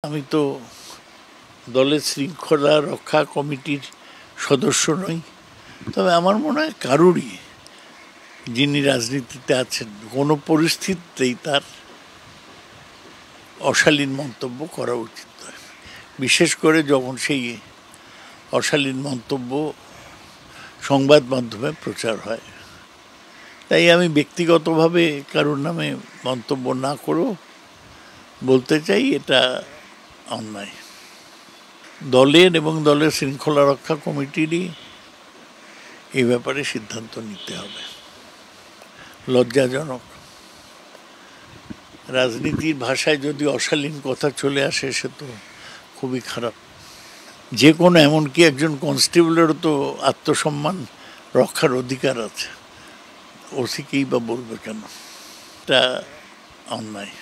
আমি তো দলের শৃঙ্খলা রক্ষা কমিটির সদস্য নই, তবে আমার মনে হয় কারুরই, যিনি রাজনীতিতে আছেন, কোনো পরিস্থিতিতেই তার অশালীন মন্তব্য করা উচিত নয়, বিশেষ করে যখন সেই অশালীন মন্তব্য সংবাদ মাধ্যমে প্রচার হয়। তাই আমি ব্যক্তিগতভাবে কারোর নামে মন্তব্য না করেও বলতে চাই এটা অন্যায়। দলের এবং দলের শৃঙ্খলা রক্ষা কমিটিরই এই ব্যাপারে সিদ্ধান্ত নিতে হবে। লজ্জাজনক, রাজনীতির ভাষায় যদি অশালীন কথা চলে আসে সে তো খুবই খারাপ। যে কোনো, এমনকি একজন কনস্টেবলেরও তো আত্মসম্মান রক্ষার অধিকার আছে, ওসিকেই বা বলবে কেন? এটা অন্যায়।